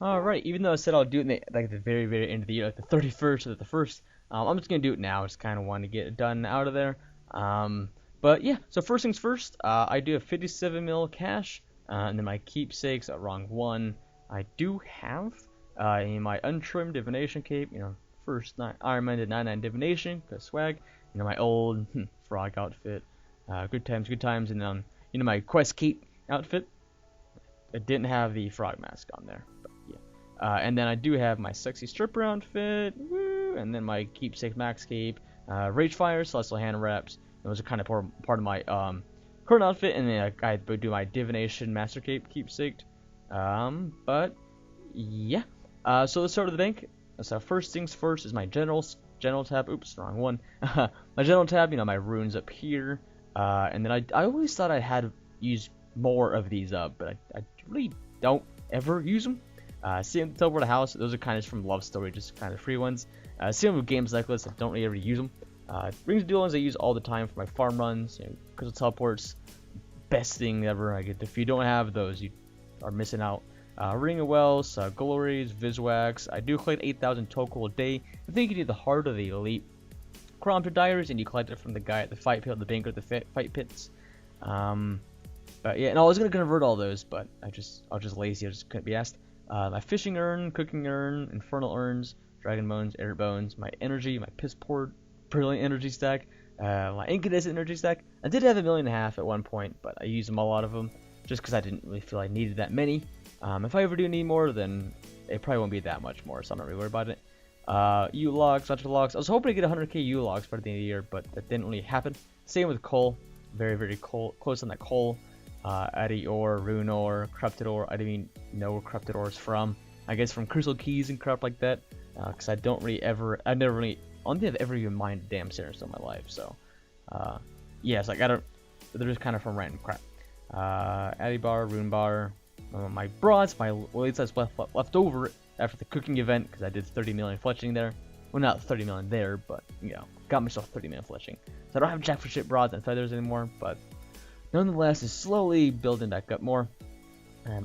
Alright, even though I said I'll do it in like the very end of the year, like the 31st or the 1st, I'm just gonna do it now. Just kind of want to get it done out of there. Um, but yeah, so first things first, I do have 57 mil cash, and then my keepsakes, wrong one. I do have in my untrimmed divination cape, first Ironman did 99 divination, cause swag. My old frog outfit, good times, and then my quest cape outfit. It didn't have the frog mask on there. But yeah. And then I do have my sexy stripper outfit, woo, and then my keepsake max cape, rage fire, celestial hand wraps. Those are kind of part of my current outfit, and then I do my divination master cape keepsake. But yeah. So let's start with the bank. So first things first is my general tab. Oops, wrong one. My general tab. My runes up here. And then I always thought I had used more of these up, but I really don't ever use them. Same with Teleport House, those are kind of from Love Story, just kind of free ones. Same with games like this, I don't really ever use them. Rings of Duel ones I use all the time for my farm runs, Crystal Teleports, best thing ever. If you don't have those, you are missing out. Ring of Wells, Glories, Viswax. I do collect 8,000 Tokul a day. I think you do the Heart of the Elite Chronometer Diaries, and you collect it from the guy at the fight pit, the banker at the fight pits. But yeah, and I was gonna convert all those, but I was just lazy. I just couldn't be asked. My fishing urn, cooking urn, infernal urns, dragon bones, air bones, my energy, my piss poor, brilliant energy stack, my incandescent energy stack. I did have 1.5 million at one point, but I used them a lot of them just because I didn't really feel I needed that many. If I ever do need more, then it probably won't be that much more, so I'm not really worried about it. U-logs, lots of logs. I was hoping to get 100k U-logs by the end of the year, but that didn't really happen. Same with coal, very close on that coal. Eddy ore, rune ore, corrupted ore. I didn't even know where corrupted ore is from. I guess from crystal keys and crap like that. Because I don't really ever, I don't think I've ever even mined a damn sandstone in my life. So, yeah, it's like I don't, they're just kind of from random crap. Eddy bar, rune bar, my bronze, at least that's left over after the cooking event because I did 30 million fletching there. Well, not 30 million there, but got myself 30 million fletching. So I don't have jack for shit broads and feathers anymore, but nonetheless, is slowly building back up more.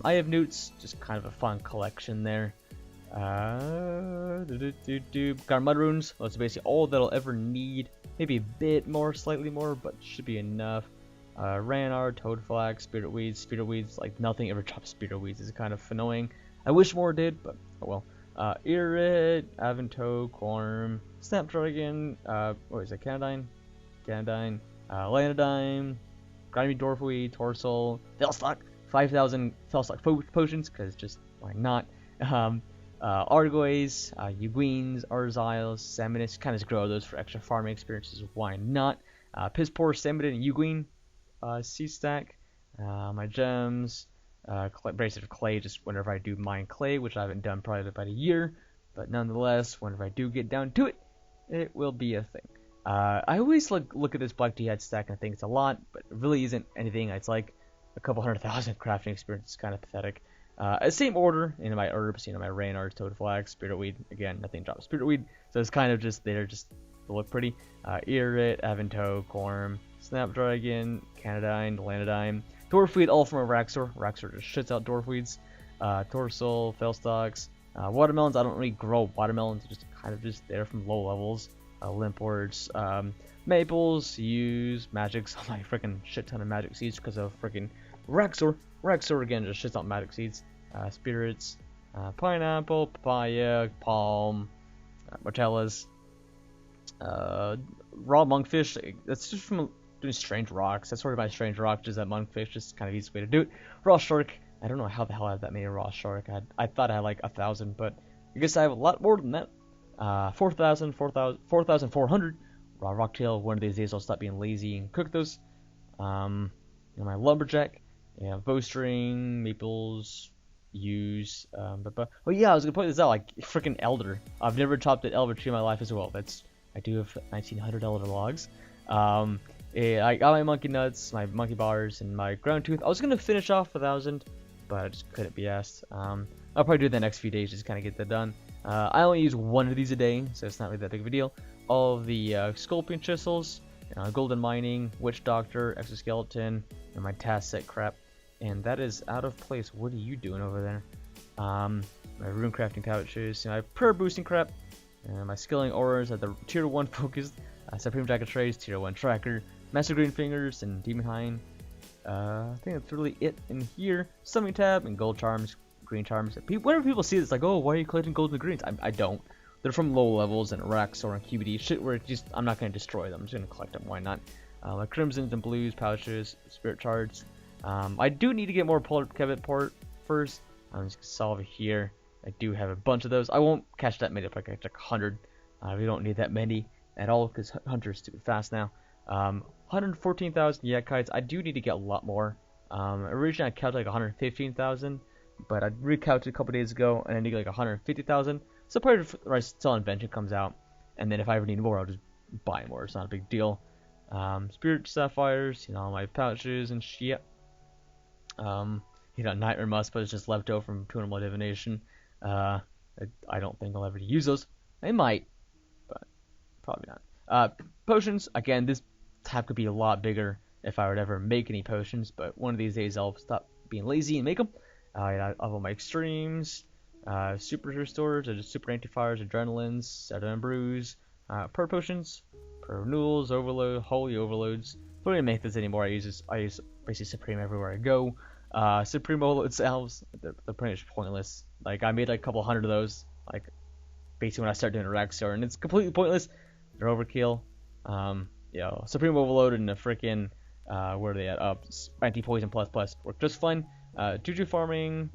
I have newts, just kind of a fun collection there. Got mud runes. Well, that's basically all that I'll ever need. Maybe a bit more, slightly more, but should be enough. Ranar, Toadflag, Spirit Weeds, like nothing ever drops Spirit Weeds. It's kind of annoying. I wish more did, but oh well. Irit, Avanto, Corm, Snapdragon, what is it, Canadine, Lanodine, Grimy Dwarfweed, Torsol, Felstock, 5,000 Felstock potions, because just why not? Argoys, Uguines, Arzyles, Salmonids, kind of just grow those for extra farming experiences, why not? Piss-Poor, Salmonid, and Uguine, C-Stack, my gems, Bracelet of Clay, just whenever I do mine clay, which I haven't done probably about a year, but nonetheless, whenever I do get down to it, it will be a thing. I always look at this black jihad stack and I think it's a lot, but it really isn't anything. It's like a couple 100,000 crafting experience. It's kind of pathetic. Same order in my herbs, my Raynard, Toadflag, Spiritweed. Again, nothing drops Spiritweed, so it's kind of just there just to look pretty. Irit, Avanto, Corm, Snapdragon, Canadine, Lanodine, Dwarfweed, all from a Raxor. Raxor just shits out Dwarfweeds. Torsol, Felstocks, watermelons. I don't really grow watermelons, just kind of just there from low levels. Limports, Maples, Use, Magics. My freaking shit ton of magic seeds because of freaking Raxor. Raxor again just shits out magic seeds. Spirits, Pineapple, Papaya, Palm, Martellas, Raw Monkfish. That's just from doing Strange Rocks. That's sort of my Strange Rock, just that Monkfish, just kind of easy way to do it. Raw Shark. I don't know how the hell I have that many Raw Shark. I thought I had like 1,000, but I guess I have a lot more than that. 4,400 raw rocktail. One of these days I'll stop being lazy and cook those. My lumberjack, bowstring, maples, use. Oh yeah, I was gonna point this out. Like freaking elder. I've never chopped an elder tree in my life as well. I do have 1,900 elder logs. I got my monkey nuts, my monkey bars, and my ground tooth. I was gonna finish off 1,000, but I just couldn't be asked. I'll probably do it the next few days, just kind of get that done. I only use one of these a day, so it's not really that big of a deal. All of the sculpting chisels, golden mining, witch doctor, exoskeleton, and my task set crap. And that is out of place. What are you doing over there? My my rune crafting pouches, my prayer boosting crap, and my skilling auras at the tier 1 focused, Supreme Jacket Trays, tier 1 tracker, Master Green Fingers, and Demon Hind. I think that's really it in here. Summoning tab and gold charms, green charms. Whenever people see this, like, oh, why are you collecting gold and greens? I don't. They're from low levels and Rex or in QBD shit where I'm not going to destroy them. I'm just going to collect them. Why not? My crimsons and blues pouches, spirit shards. I do need to get more Kevit port first. I'm just going to solve it here. I do have a bunch of those. I won't catch that many if I catch like 100. We don't need that many at all because Hunter's stupid fast now. 114,000 Yakites. I do need to get a lot more. Originally I counted like 115,000, but I recounted a couple days ago and I need like 150,000. So probably until Invention comes out, and then if I ever need more, I'll just buy more. It's not a big deal. Spirit sapphires, my pouches and shit. Nightmare Musk, but it's just left over from 200 more divination. I don't think I'll ever use those. I might, but probably not. Potions, again, this tab could be a lot bigger if I would ever make any potions, but one of these days I'll stop being lazy and make them. I have all my extremes, super restores, or just super anti-fires, adrenalines, adrenaline brews, per potions, per renewals, overload, holy overloads. I don't even make this anymore. I use basically Supreme everywhere I go. Supreme overload salves, they're pretty much pointless. Like I made like a couple hundred of those, like basically when I start doing a rack store, and it's completely pointless. They're overkill. Supreme overload and the freaking where are they at? Anti-poison plus work just fine. Juju farming,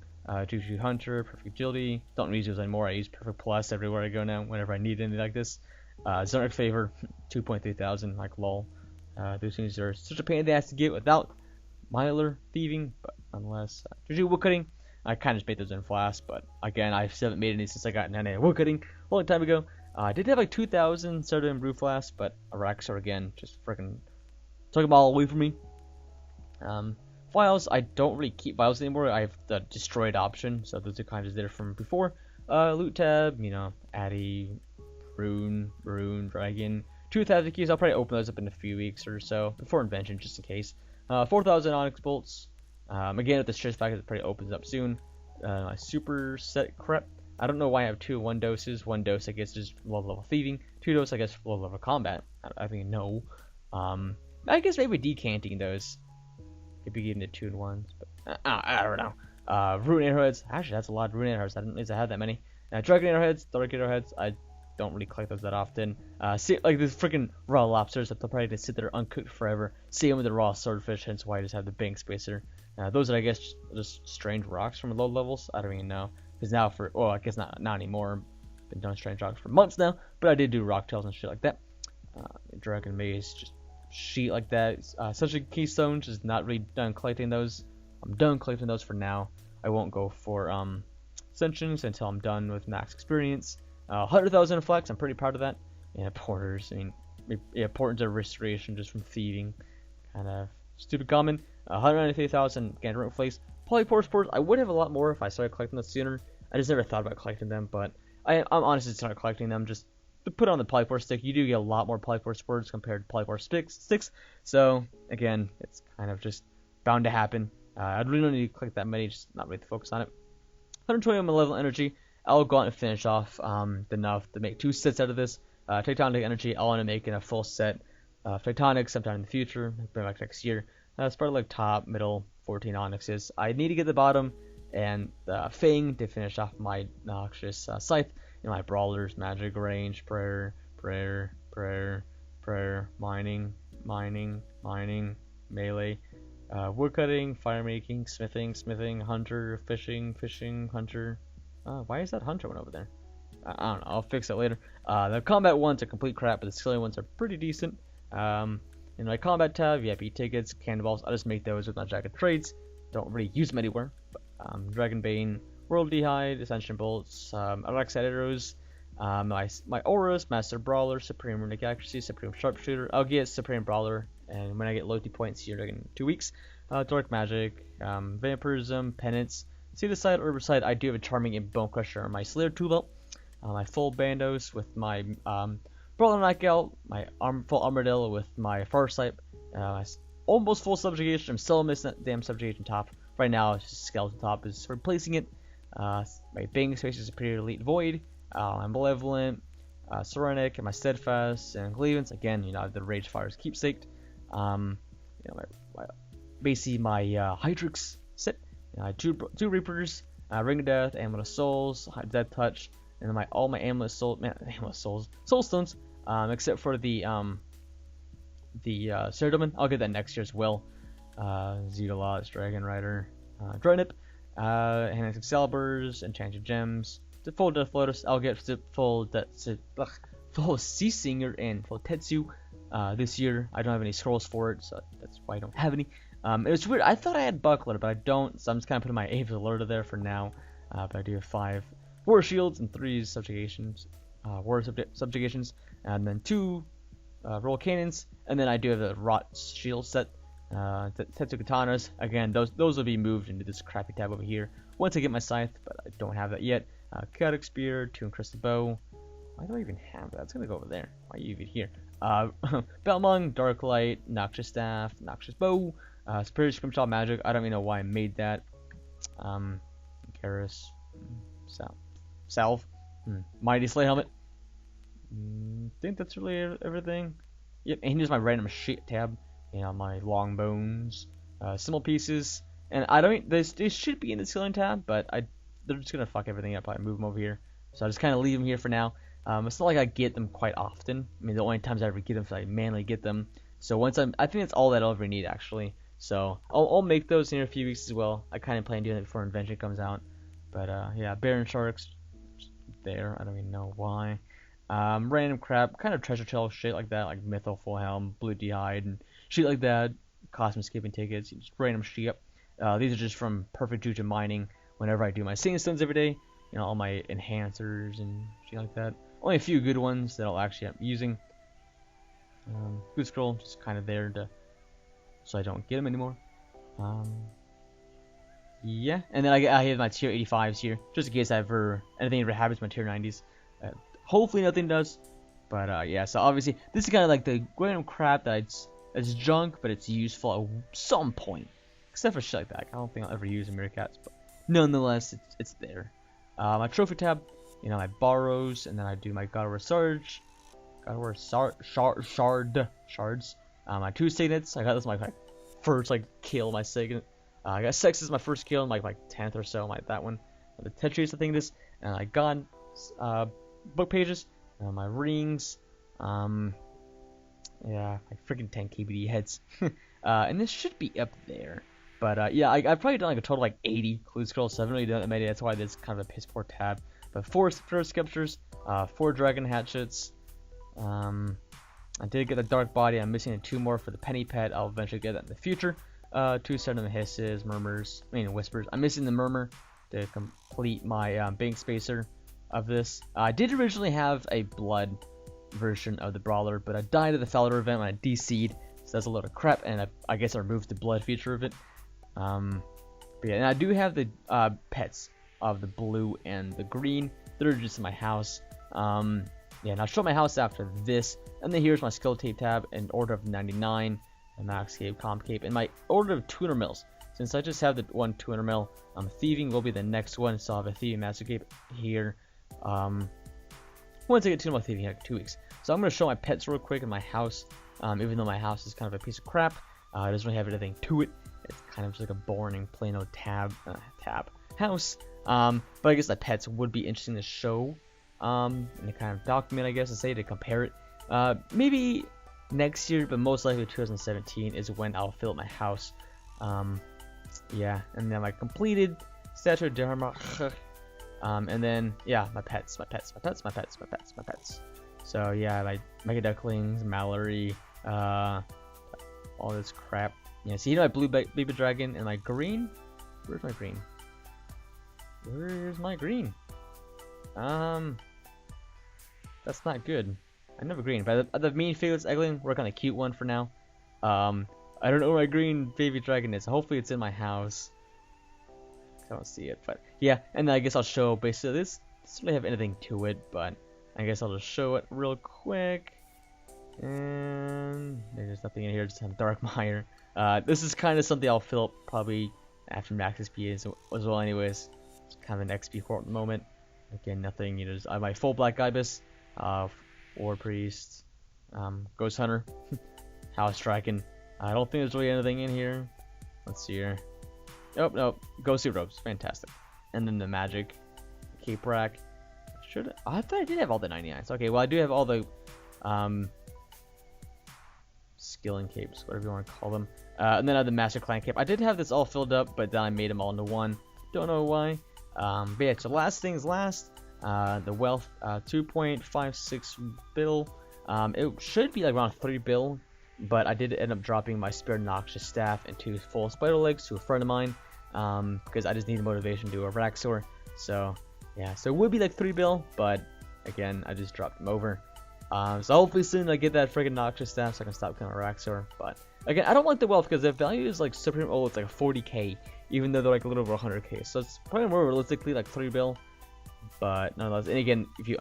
Juju hunter, perfect agility. Don't use those anymore. I use perfect plus everywhere I go now. Whenever I need anything like this. Zonic favor, 2.3 thousand. Like lol. Those things are such a pain in the ass to get without Miler thieving, but unless Juju woodcutting. I kind of just made those in Flask, but again, I still haven't made any since I got 9A woodcutting a long time ago. I did have like 2,000 started in Brew Flask, but Araxor again just freaking took them all away from me. Files, I don't really keep files anymore. I have the destroyed option, so those are kind of there from before. Loot tab, Addy, Rune, Dragon. 2,000 keys, I'll probably open those up in a few weeks or so, before Invention, just in case. 4,000 Onyx bolts. Again, with the stress packet, it probably opens up soon. My super set crap. I don't know why I have 2 1 doses. 1 dose, I guess, is low level thieving. 2 dose, I guess, low level combat. I think no. I guess maybe decanting those. Maybe getting the 2 1s, but I don't know. Rune arrowheads. Actually, that's a lot of rune arrowheads. I didn't realize I had that many. Dragon arrowheads, dark arrowheads. I don't really collect those that often. See, like these freaking raw lobsters that they'll probably just sit there uncooked forever. Same with the raw swordfish, hence why I just have the bank spacer. Those are, I guess, just strange rocks from low levels. I don't even know. Because now I guess not anymore. Been doing strange rocks for months now. But I did do rock tails and shit like that. Dragon maze, just shit like that. Such a keystone, just not really done collecting those. I'm done collecting those for now. I won't go for Ascensions until I'm done with max experience. 100,000 flex, I'm pretty proud of that. Yeah, porters, porters are restoration just from thieving. Kind of stupid common. 193,000 Gandalf Flakes. Polypore Spores, I would have a lot more if I started collecting those sooner. I just never thought about collecting them, but I'm honestly started collecting them just to put on the Polypore stick. You do get a lot more Polypore Spores compared to Polypore sticks. So, again, it's kind of just bound to happen. I really don't need to collect that many, just not really focus on it. 120 level energy. I'll go on and finish off enough to make 2 sets out of this. Tectonic energy, I want to make in a full set. Tectonic sometime in the future, maybe like next year. It's probably like top, middle, 14 onyxes. I need to get the bottom and the Fang to finish off my noxious scythe. My brawlers, magic range, prayer, mining, melee, woodcutting, fire making, smithing, hunter, fishing, hunter. Why is that hunter one over there? I don't know. I'll fix it later. The combat ones are complete crap, but the skilling ones are pretty decent. In my combat tab, VIP tickets, cannonballs. I'll just make those with my jacket trades. Don't really use them anywhere. But, Dragon Bane, World D'hide, Ascension Bolts, Alex arrows, my auras, Master Brawler, Supreme Runic Accuracy, Supreme Sharpshooter. I'll get Supreme Brawler, and when I get Loyalty points here in 2 weeks. Dark Magic, Vampirism, Penance. See the side, Herbicide, I do have a Charming and Bone Crusher on my Slayer tool belt. My full Bandos with my Brawler Knockout, my full Armadillo with my Farsight, almost full Subjugation. I'm still missing that damn Subjugation top. Right now, it's just Skeleton top is replacing it. My Bang Space is a pretty elite Void. My Malevolent, Serenic, and my Steadfast and Grievance. Again, the Rage Fire's keepsake. Basically my Hydrix set. Two Reapers, Ring of Death, Amulet of Souls, Death Touch, and then all my Amulet Soul Stones, except for the Cerudomin. I'll get that next year as well. Zealots, Dragon Rider, Dronip, Enhanced Excaliburs, Enchanted Gems, the full Death Lotus. I'll get full Sea Singer and full Tetsu this year. I don't have any scrolls for it, so that's why I don't have any. It was weird. I thought I had Buckler, but I don't, so I'm just kind of putting my Aves Alerta there for now. But I do have 5 War Shields and 3 Subjugations, Subjugations, and then 2 Roll Cannons, and then I do have the Rot Shield set. Tetsu Katanas. Again, those will be moved into this crappy tab over here once I get my Scythe, but I don't have that yet. Chaotic Spear, 2 Encrusted Bow. Why do I even have that? It's gonna go over there. Why are you even here? Belmung, Darklight, Noxious Staff, Noxious Bow, Superior Scrimshaw Magic. I don't even know why I made that. Karis, Salve, Mighty Slay Helmet. Think that's really everything. Yep, and here's my random shit tab. My long bones, simple pieces, and I don't. They should be in the ceiling tab, but they're just gonna fuck everything up. I move them over here, so I just kind of leave them here for now. It's not like I get them quite often. I mean, the only times I ever get them is I manually get them. So I think that's all that I'll ever need actually. So I'll make those in a few weeks as well. I kind of plan on doing it before Invention comes out. But yeah, Baron Sharks there. I don't even know why. Random crap, kind of treasure chest shit like that, like Mytho Full Helm, Blue D'Hide, and shit like that. Cosmic Skipping Tickets, just random shit. These are just from Perfect Juju mining. Whenever I do my Singing Stones every day, all my enhancers and shit like that. Only a few good ones that I'll actually end up using. Good Scroll, just kind of there so I don't get them anymore. Yeah, and then I have my tier 85s here, just in case anything ever happens to my tier 90s. Hopefully nothing does, but yeah. So obviously this is kind of like the random crap that's junk, but it's useful at some point. Except for shit like that. I don't think I'll ever use Meerkats, but nonetheless, it's there. My trophy tab, my borrows, and then I do my God of War Shards. My 2 Signets. I got this my first kill. My Signet. I got Sex is my first kill, my 10th or so. That one. The Tetris, I think this, and I got book pages. My rings. Yeah, my freaking 10 KBD heads. And this should be up there. But yeah, I've probably done a total 80 clue scrolls, so I haven't really done that many. That's why this is kind of a piss poor tab. But 4 Sculptures, 4 Dragon Hatchets. I did get the Dark Body. I'm missing 2 more for the Penny Pet. I'll eventually get that in the future. 2 Sudden Hisses, Whispers. I'm missing the Murmur to complete my Bank Spacer of this. I did originally have a Blood version of the Brawler, but I died at the Felder event when I DC'd, so that's a load of crap, and I guess I removed the Blood feature of it. But yeah, and I do have the pets of the blue and the green. They're just in my house. Yeah, and I'll show my house after this. And then here's my skill tape tab in order of 99, my max cape, comp cape, and my order of 200 mils. Since I just have the one 200 mil, thieving will be the next one. So I'll have a thieving master cape here. Once I get 200 mil thieving, in 2 weeks. So I'm gonna show my pets real quick in my house. Even though my house is kind of a piece of crap, it doesn't really have anything to it. It's kind of just like a boring plain old tab house. But I guess the pets would be interesting to show. And to kind of document, I guess, to say, to compare it. Maybe next year, but most likely 2017 is when I'll fill up my house. Yeah, and then my completed statue Dharma. And then yeah, my pets. So yeah, my Mega Ducklings, Mallory, all this crap. Yeah, see, my blue baby dragon and my green. Where's my green? Where's my green? That's not good. I never green, but the main favorite's Eggling. Work on a cute one for now. I don't know where my green baby dragon is. Hopefully it's in my house. I don't see it, but yeah. And then I guess I'll show basically this. Doesn't really have anything to it, but I guess I'll just show it real quick. And there's nothing in here. Just some Dark Mire. This is kind of something I'll fill up probably after Max XP as well, anyways. It's kind of an XP court moment. Again, nothing. You know, just, I have my full black ibis, War Priest, Ghost Hunter, House Striking. I don't think there's really anything in here. Let's see here. Oh, no. Ghostly Robes. Fantastic. And then the Magic. Cape Rack. I thought I did have all the 99s. Okay, well, I do have all the Skilling Capes, whatever you want to call them. And then I have the Master Clan Cape. I did have this all filled up, but then I made them all into one. Don't know why. But yeah, so last things last. The Wealth, 2.56 bill. It should be like around 3 bill. But I did end up dropping my Spare Noxious Staff and 2 full Spider Legs to a friend of mine, because I just needed motivation to do a Raxor. So yeah, so it would be like 3 bill, but again, I just dropped him over. So hopefully soon I get that friggin' Noxious Staff so I can stop killing a Raxor. But again, I don't like the Wealth because the value is like super old. It's like 40k, even though they're like a little over 100k. So it's probably more realistically like 3 bill. But nonetheless, and again, if you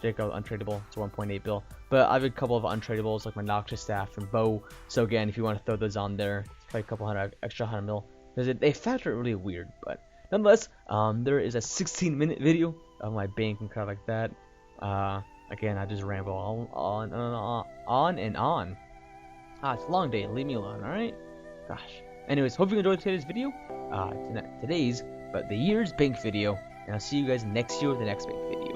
check out untradeable, it's 1.8 bill. But I have a couple of untradables like my Noxious Staff and Bow. So again, if you want to throw those on there, it's probably a couple hundred extra 100 mil because they factor it really weird. But nonetheless, there is a 16-minute video of my bank and crap like that. Again, I just ramble on and on. It's a long day. Leave me alone, alright? Gosh. Anyways, hope you enjoyed today's video. Not today's, but the year's bank video. And I'll see you guys next year with the next bank video.